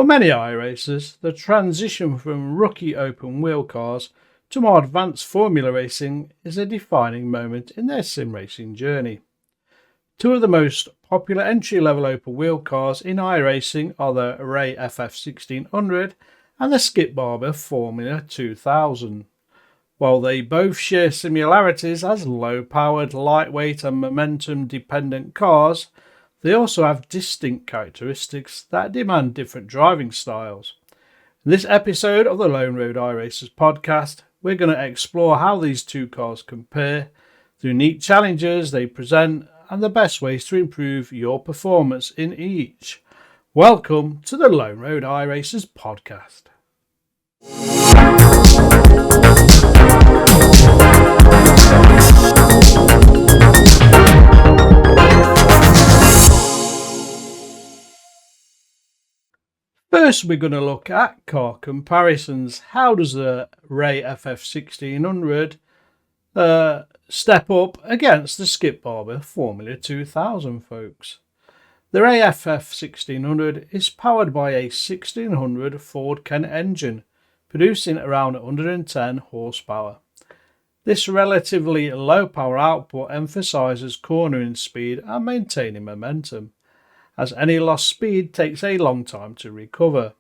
many iRacers, the transition from rookie open wheel cars to more advanced formula racing is a defining moment in their sim racing journey. Two of the most popular entry-level open wheel cars in iRacing are the Ray FF1600 and the Skip Barber Formula 2000. While they both share similarities as low-powered, lightweight and momentum-dependent cars, they also have distinct characteristics that demand different driving styles. In this episode of the Lone Road iRacers podcast, we're going to explore how these two cars compare, the unique challenges they present, and the best ways to improve your performance in each. Welcome to the Lone Road iRacers podcast. First, we're going to look at car comparisons. How does the Ray FF1600 step up against the Skip Barber Formula 2000, folks? The Ray FF1600 is powered by a 1600 Ford Kent engine, producing around 110 horsepower. This relatively low power output emphasises cornering speed and maintaining momentum, as any lost speed takes a long time to recover.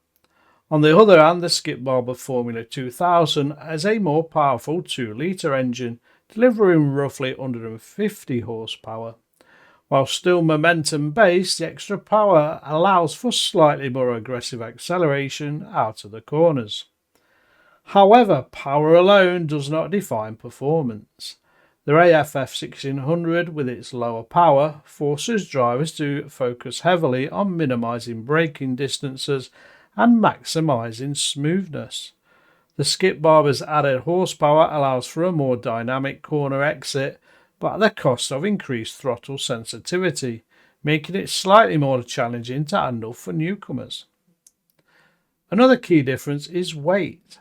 On the other hand, the Skip Barber Formula 2000 has a more powerful 2-litre engine, delivering roughly 150 horsepower. While still momentum-based, the extra power allows for slightly more aggressive acceleration out of the corners. However, power alone does not define performance. The Ray FF1600, with its lower power, forces drivers to focus heavily on minimising braking distances and maximising smoothness. The Skip Barber's added horsepower allows for a more dynamic corner exit, but at the cost of increased throttle sensitivity, making it slightly more challenging to handle for newcomers. Another key difference is weight.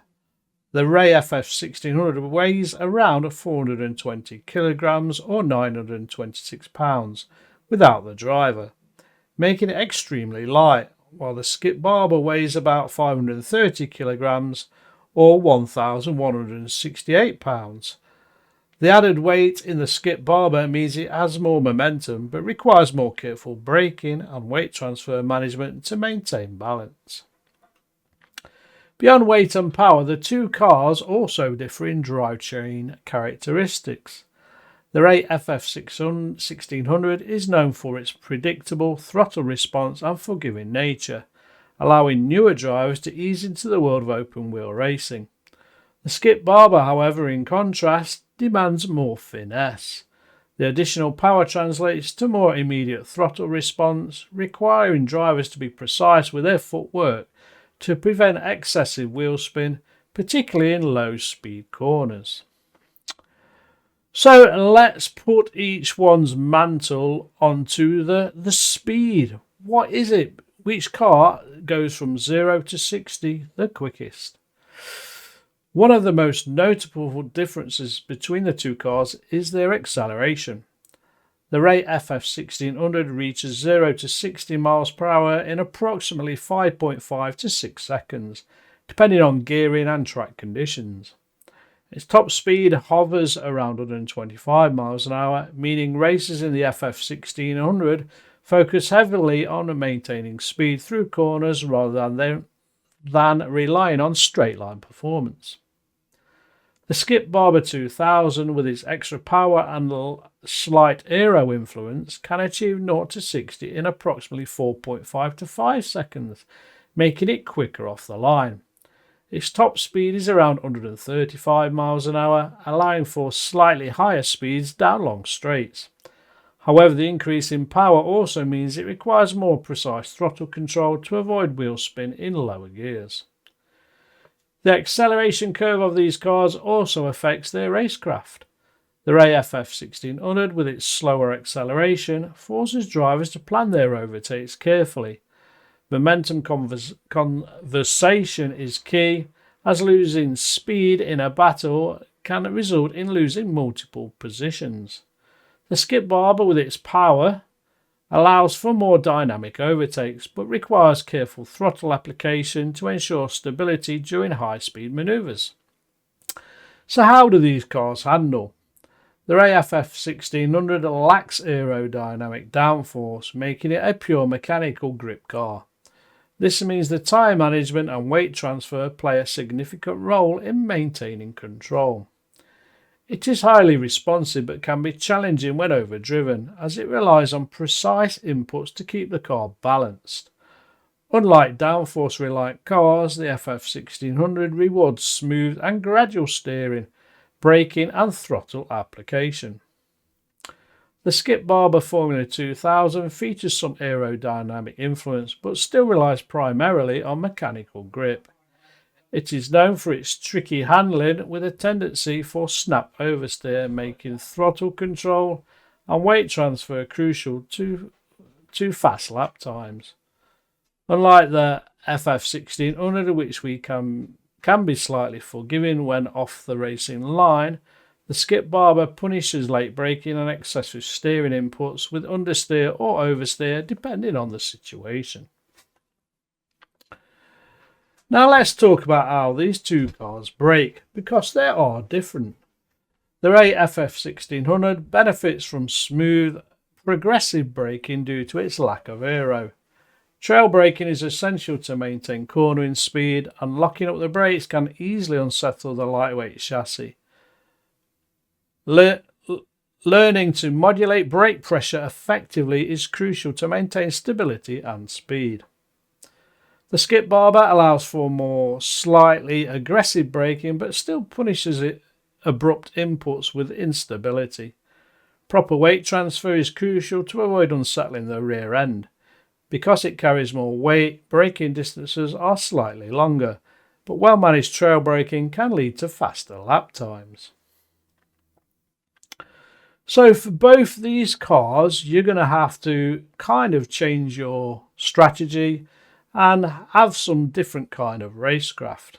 The Ray FF1600 weighs around 420 kilograms or 926 pounds without the driver, making it extremely light, while the Skip Barber weighs about 530 kilograms or 1,168 pounds. The added weight in the Skip Barber means it has more momentum but requires more careful braking and weight transfer management to maintain balance. Beyond weight and power, the two cars also differ in drivetrain characteristics. The Ray FF1600 is known for its predictable throttle response and forgiving nature, allowing newer drivers to ease into the world of open-wheel racing. The Skip Barber, however, in contrast, demands more finesse. The additional power translates to more immediate throttle response, requiring drivers to be precise with their footwork to prevent excessive wheel spin, particularly in low-speed corners. So let's put each one's mantle onto the speed. What is it? Which car goes from 0 to 60 the quickest? One of the most notable differences between the two cars is their acceleration. The Ray FF1600 reaches 0 to 60 miles per hour in approximately 5.5 to 6 seconds, depending on gearing and track conditions. Its top speed hovers around 125 miles an hour, meaning racers in the FF1600 focus heavily on maintaining speed through corners rather than relying on straight-line performance. The Skip Barber 2000, with its extra power and slight aero influence, can achieve 0 to 60 in approximately 4.5 to 5 seconds, making it quicker off the line. Its top speed is around 135 miles an hour, allowing for slightly higher speeds down long straights. However, the increase in power also means it requires more precise throttle control to avoid wheel spin in lower gears. The acceleration curve of these cars also affects their racecraft. The Ray FF1600, with its slower acceleration, forces drivers to plan their overtakes carefully. Momentum conservation is key, as losing speed in a battle can result in losing multiple positions. The Skip Barber, with its power, allows for more dynamic overtakes but requires careful throttle application to ensure stability during high-speed manoeuvres. So how do these cars handle? The Ray FF1600 lacks aerodynamic downforce, making it a pure mechanical grip car. This means the tyre management and weight transfer play a significant role in maintaining control. It is highly responsive but can be challenging when overdriven, as it relies on precise inputs to keep the car balanced. Unlike downforce-reliant cars, the FF1600 rewards smooth and gradual steering, braking and throttle application. The Skip Barber Formula 2000 features some aerodynamic influence but still relies primarily on mechanical grip. It is known for its tricky handling with a tendency for snap oversteer, making throttle control and weight transfer crucial to fast lap times. Unlike the FF1600, which we can be slightly forgiving when off the racing line, the Skip Barber punishes late braking and excessive steering inputs with understeer or oversteer depending on the situation. Now let's talk about how these two cars brake, because they are different. The Ray FF1600 benefits from smooth, progressive braking due to its lack of aero. Trail braking is essential to maintain cornering speed, and locking up the brakes can easily unsettle the lightweight chassis. Learning to modulate brake pressure effectively is crucial to maintain stability and speed. The Skip Barber allows for more slightly aggressive braking but still punishes abrupt inputs with instability. Proper weight transfer is crucial to avoid unsettling the rear end. Because it carries more weight, braking distances are slightly longer, but well-managed trail braking can lead to faster lap times. So for both these cars, you're going to have to kind of change your strategy and have some different kind of racecraft.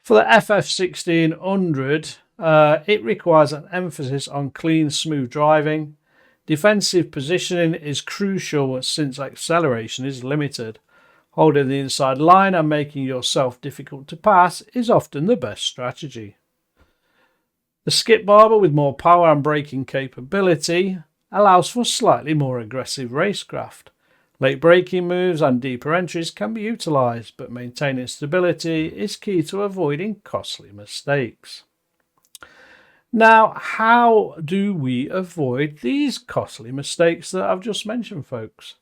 For the FF1600, it requires an emphasis on clean, smooth driving. Defensive positioning is crucial since acceleration is limited. Holding the inside line and making yourself difficult to pass is often the best strategy. The Skip Barber, with more power and braking capability, allows for slightly more aggressive racecraft. Late braking moves and deeper entries can be utilised, but maintaining stability is key to avoiding costly mistakes. Now, how do we avoid these costly mistakes that I've just mentioned, folks?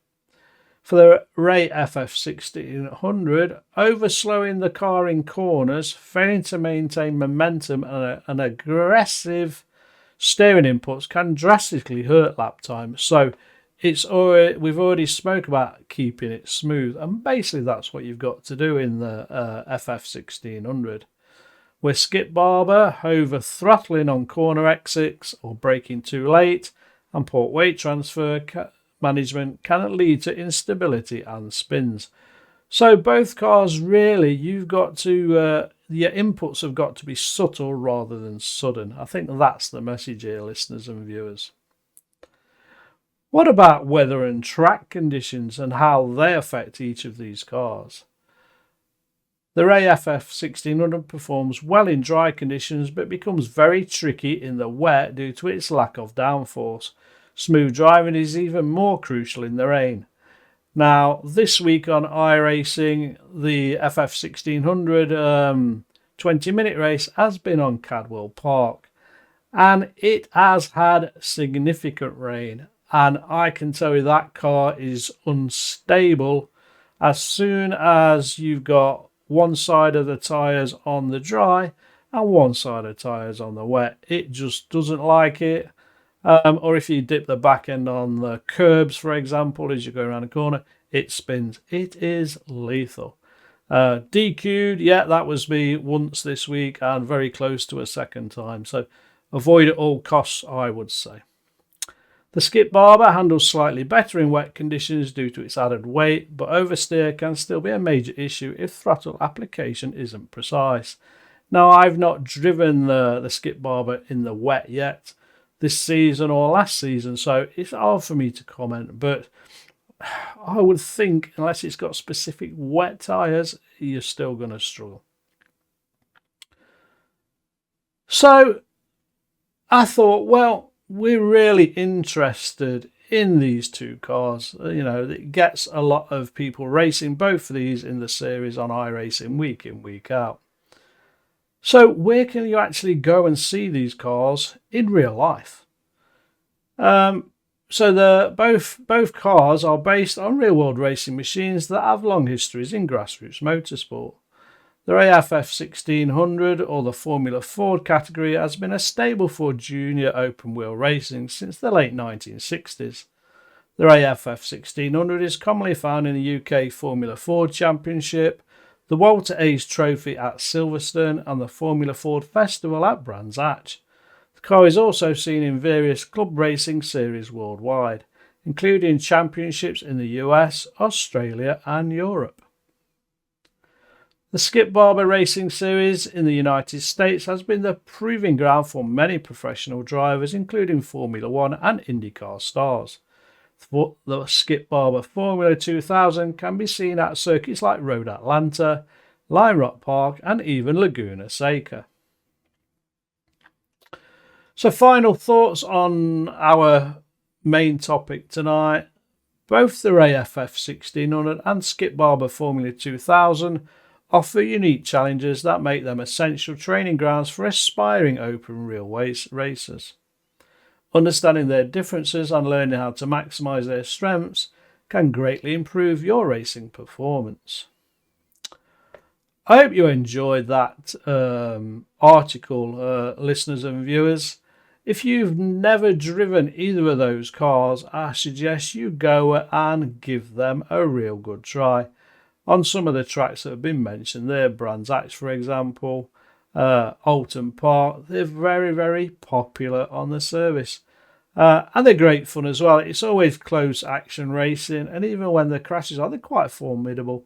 For the Ray FF1600, overslowing the car in corners, failing to maintain momentum and aggressive steering inputs can drastically hurt lap time. So we've already spoke about keeping it smooth, and basically that's what you've got to do in the FF1600. With Skip Barber, over throttling on corner exits or braking too late and poor weight transfer management can lead to instability and spins. So both cars, really, you've got to your inputs have got to be subtle rather than sudden. I think that's the message here, listeners and viewers. What about weather and track conditions and how they affect each of these cars? The Ray FF1600 performs well in dry conditions but becomes very tricky in the wet due to its lack of downforce. Smooth driving is even more crucial in the rain. Now, this week on iRacing, the FF1600 20-minute race has been on Cadwell Park, and it has had significant rain, and I can tell you that car is unstable. As soon as you've got one side of the tyres on the dry and one side of the tyres on the wet, it just doesn't like it. Or if you dip the back end on the curbs, for example, as you go around a corner, it spins. It is lethal. DQ'd, yeah, that was me once this week and very close to a second time. So avoid at all costs, I would say. The Skip Barber handles slightly better in wet conditions due to its added weight, but oversteer can still be a major issue if throttle application isn't precise. Now, I've not driven the Skip Barber in the wet yet. this season or last season, so it's hard for me to comment. But I would think, unless it's got specific wet tyres, you're still going to struggle. So I thought, well, we're really interested in these two cars. You know, it gets a lot of people racing both of these in the series on iRacing week in, week out. So where can you actually go and see these cars in real life? So both cars are based on real-world racing machines that have long histories in grassroots motorsport. The Ray FF1600, or the Formula Ford category, has been a staple for junior open-wheel racing since the late 1960s. The Ray FF1600 is commonly found in the UK Formula Ford Championship, the Walter Hayes Trophy at Silverstone, and the Formula Ford Festival at Brands Hatch. The car is also seen in various club racing series worldwide, including championships in the US, Australia, and Europe. The Skip Barber Racing Series in the United States has been the proving ground for many professional drivers, including Formula One and IndyCar stars. The Skip Barber Formula 2000 can be seen at circuits like Road Atlanta, Lime Rock Park, and even Laguna Seca. So, final thoughts on our main topic tonight. Both the Ray FF1600 and Skip Barber Formula 2000 offer unique challenges that make them essential training grounds for aspiring open wheel racers. Understanding their differences and learning how to maximise their strengths can greatly improve your racing performance. I hope you enjoyed that article, listeners and viewers. If you've never driven either of those cars, I suggest you go and give them a real good try. On some of the tracks that have been mentioned there, Brands Hatch for example, Alton Park, they're very, very popular on the service. And they're great fun as well. It's always close action racing, and even when the crashes are, they're quite formidable.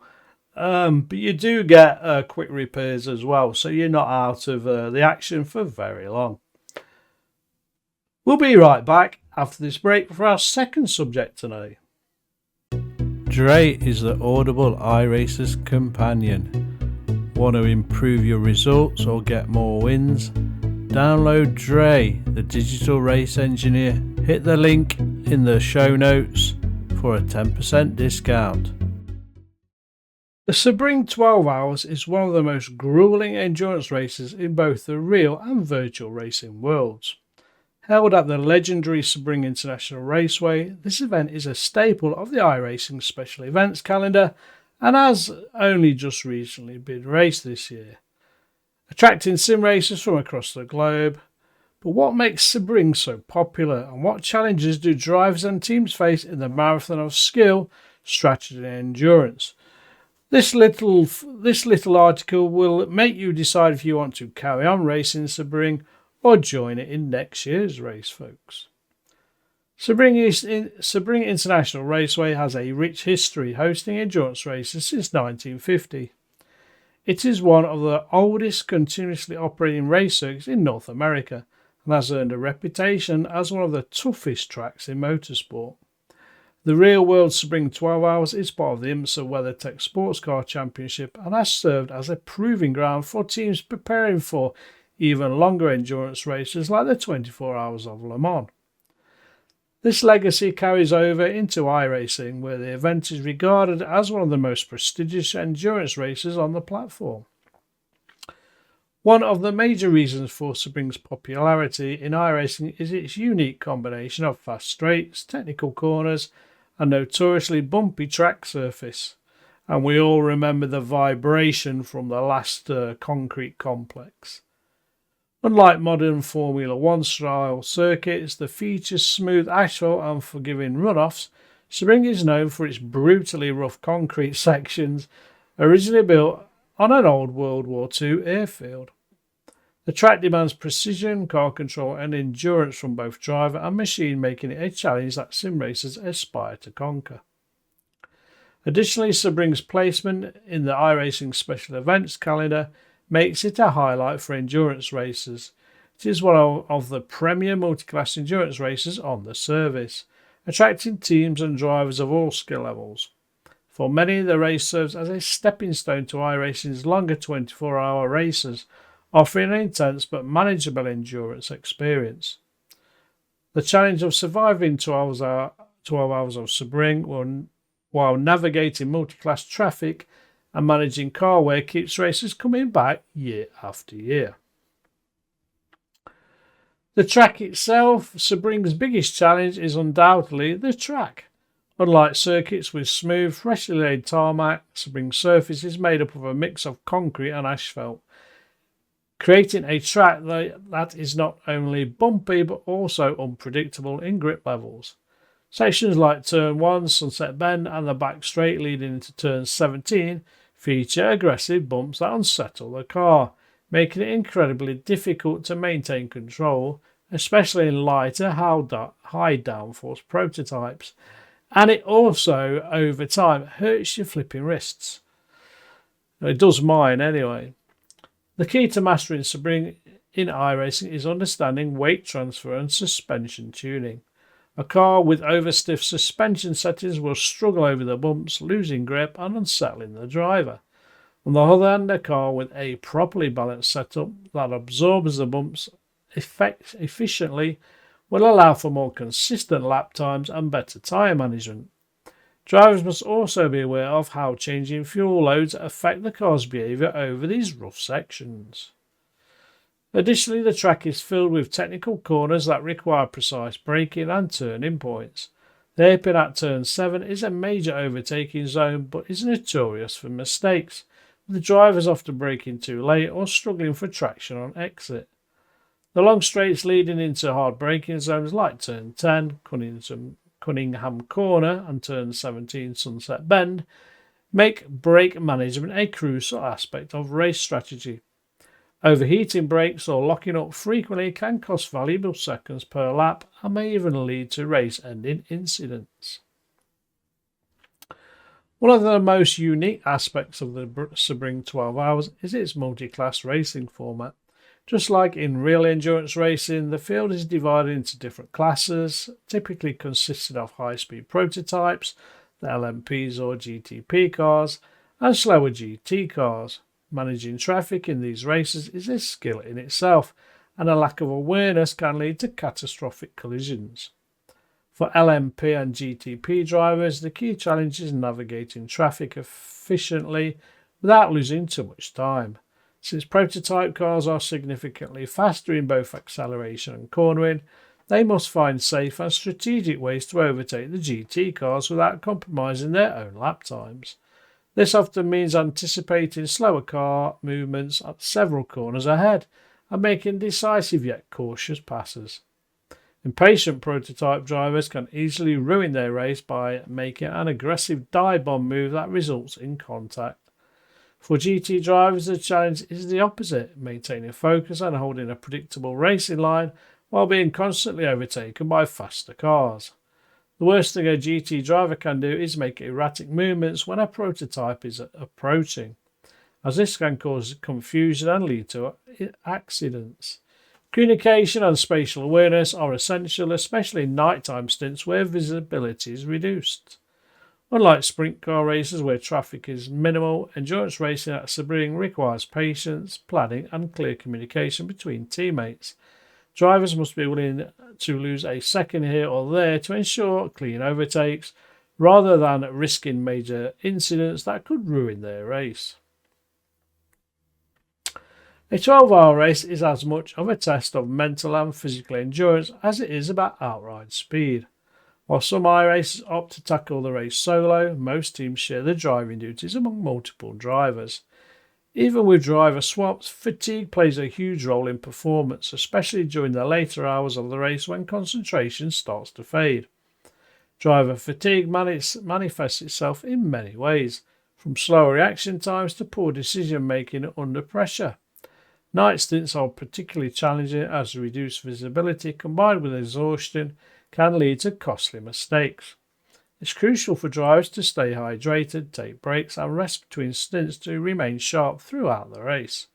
But you do get quick repairs as well, so you're not out of the action for very long. We'll be right back after this break for our second subject tonight. Dre is the audible iRacers companion. Want to improve your results or get more wins? Download Dre, the digital race engineer. Hit the link in the show notes for a 10% discount. The Sebring 12 Hours is one of the most grueling endurance races in both the real and virtual racing worlds. Held at the legendary Sebring International Raceway, this event is a staple of the iRacing special events calendar and has only just recently been raced this year, attracting sim racers from across the globe. But what makes Sebring so popular, and what challenges do drivers and teams face in the marathon of skill, strategy and endurance? This little article will make you decide if you want to carry on racing Sebring or join it in next year's race, folks. Sebring International Raceway has a rich history, hosting endurance races since 1950. It is one of the oldest continuously operating race circuits in North America and has earned a reputation as one of the toughest tracks in motorsport. The real-world Sebring 12 Hours is part of the IMSA WeatherTech Sports Car Championship and has served as a proving ground for teams preparing for even longer endurance races like the 24 Hours of Le Mans. This legacy carries over into iRacing, where the event is regarded as one of the most prestigious endurance races on the platform. One of the major reasons for Sebring's popularity in iRacing is its unique combination of fast straights, technical corners, and notoriously bumpy track surface. And we all remember the vibration from the last concrete complex. Unlike modern Formula One style circuits that feature smooth asphalt and forgiving runoffs, Sebring is known for its brutally rough concrete sections, originally built on an old World War II airfield. The track demands precision, car control and endurance from both driver and machine, making it a challenge that sim racers aspire to conquer. Additionally, Sebring's placement in the iRacing special events calendar makes it a highlight for endurance racers. It is one of the premier multi-class endurance races on the service, attracting teams and drivers of all skill levels. For many, the race serves as a stepping stone to iRacing's longer 24-hour races, offering an intense but manageable endurance experience. The challenge of surviving 12 hours of Sebring while navigating multi-class traffic and managing car wear keeps racers coming back year after year. The track itself, Sebring's biggest challenge, is undoubtedly the track. Unlike circuits with smooth, freshly laid tarmac, Sebring's surface is made up of a mix of concrete and asphalt, creating a track that is not only bumpy but also unpredictable in grip levels. Sections like Turn 1, Sunset Bend, and the back straight leading into Turn 17 feature aggressive bumps that unsettle the car, making it incredibly difficult to maintain control, especially in lighter, high downforce prototypes. And it also, over time, hurts your flipping wrists. It does mine anyway. The key to mastering Sebring in iRacing is understanding weight transfer and suspension tuning. A car with overstiff suspension settings will struggle over the bumps, losing grip and unsettling the driver. On the other hand, a car with a properly balanced setup that absorbs the bumps efficiently will allow for more consistent lap times and better tyre management. Drivers must also be aware of how changing fuel loads affect the car's behaviour over these rough sections. Additionally, the track is filled with technical corners that require precise braking and turning points. The hairpin at turn 7 is a major overtaking zone but is notorious for mistakes, with the drivers often braking too late or struggling for traction on exit. The long straights leading into hard braking zones like turn 10, Cunningham Corner, and turn 17, Sunset Bend, make brake management a crucial aspect of race strategy. Overheating brakes or locking up frequently can cost valuable seconds per lap and may even lead to race-ending incidents. One of the most unique aspects of the Sebring 12 Hours is its multi-class racing format. Just like in real endurance racing, the field is divided into different classes, typically consisting of high-speed prototypes, the LMPs or GTP cars, and slower GT cars. Managing traffic in these races is a skill in itself, and a lack of awareness can lead to catastrophic collisions. For LMP and GTP drivers, the key challenge is navigating traffic efficiently without losing too much time. Since prototype cars are significantly faster in both acceleration and cornering, they must find safe and strategic ways to overtake the GT cars without compromising their own lap times. This often means anticipating slower car movements at several corners ahead and making decisive yet cautious passes. Impatient prototype drivers can easily ruin their race by making an aggressive dive bomb move that results in contact. For GT drivers, the challenge is the opposite, maintaining focus and holding a predictable racing line while being constantly overtaken by faster cars. The worst thing a GT driver can do is make erratic movements when a prototype is approaching, as this can cause confusion and lead to accidents. Communication and spatial awareness are essential, especially in nighttime stints where visibility is reduced. Unlike sprint car races where traffic is minimal, endurance racing at Sebring requires patience, planning and clear communication between teammates. Drivers must be willing to lose a second here or there to ensure clean overtakes, rather than risking major incidents that could ruin their race. A 12-hour race is as much of a test of mental and physical endurance as it is about outright speed. While some iRacers opt to tackle the race solo, most teams share the driving duties among multiple drivers. Even with driver swaps, fatigue plays a huge role in performance, especially during the later hours of the race when concentration starts to fade. Driver fatigue manifests itself in many ways, from slower reaction times to poor decision making under pressure. Night stints are particularly challenging as reduced visibility combined with exhaustion can lead to costly mistakes. It's crucial for drivers to stay hydrated, take breaks and rest between stints to remain sharp throughout the race.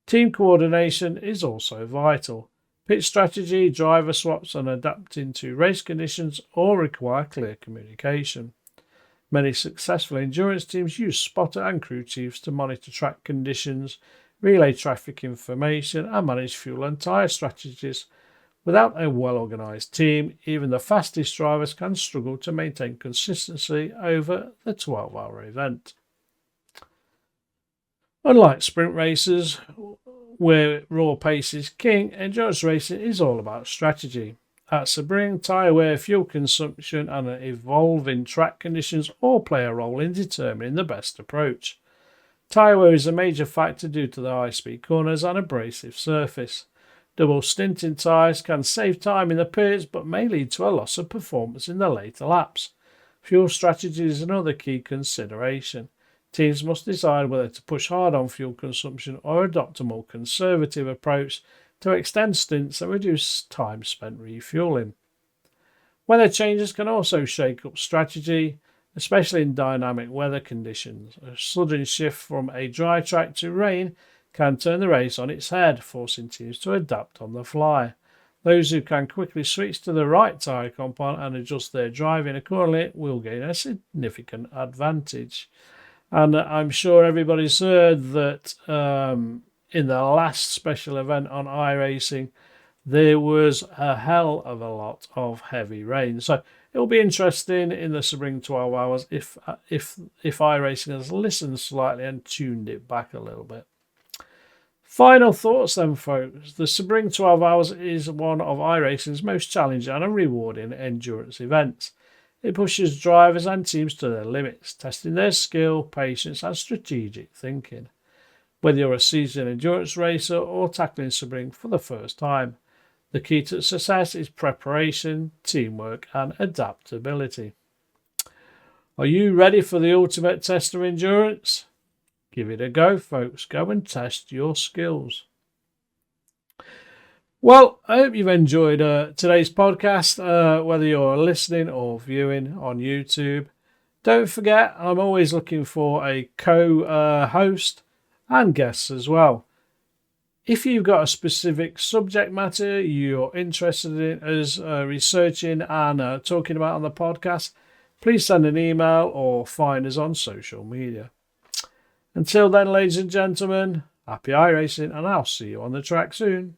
Team coordination is also vital. Pit strategy, driver swaps, and adapting to race conditions all require clear communication. Many successful endurance teams use spotter and crew chiefs to monitor track conditions, relay traffic information, and manage fuel and tyre strategies. Without a well-organised team, even the fastest drivers can struggle to maintain consistency over the 12-hour event. Unlike sprint races, where raw pace is king, endurance racing is all about strategy. At Sebring, tyre wear, fuel consumption, and evolving track conditions all play a role in determining the best approach. Tyre wear is a major factor due to the high-speed corners and abrasive surface. Double stinting tyres can save time in the pits but may lead to a loss of performance in the later laps. Fuel strategy is another key consideration. Teams must decide whether to push hard on fuel consumption or adopt a more conservative approach to extend stints and reduce time spent refueling. Weather changes can also shake up strategy, especially in dynamic weather conditions. A sudden shift from a dry track to rain can turn the race on its head, forcing teams to adapt on the fly. Those who can quickly switch to the right tyre compound and adjust their driving accordingly will gain a significant advantage. And I'm sure everybody's heard that in the last special event on iRacing, there was a hell of a lot of heavy rain. So it'll be interesting in the Sebring 12 hours if iRacing has listened slightly and tuned it back a little bit. Final thoughts then, folks. The Sebring 12 hours is one of iRacing's most challenging and rewarding endurance events. It pushes drivers and teams to their limits, testing their skill, patience, and strategic thinking. Whether you're a seasoned endurance racer or tackling Sebring for the first time, the key to success is preparation, teamwork, and adaptability. Are you ready for the ultimate test of endurance? Give it a go, folks. Go and test your skills. Well, I hope you've enjoyed today's podcast, whether you're listening or viewing on YouTube. Don't forget, I'm always looking for a co-host and guests as well. If you've got a specific subject matter you're interested in us researching and talking about on the podcast, please send an email or find us on social media. Until then, ladies and gentlemen, happy iRacing, and I'll see you on the track soon.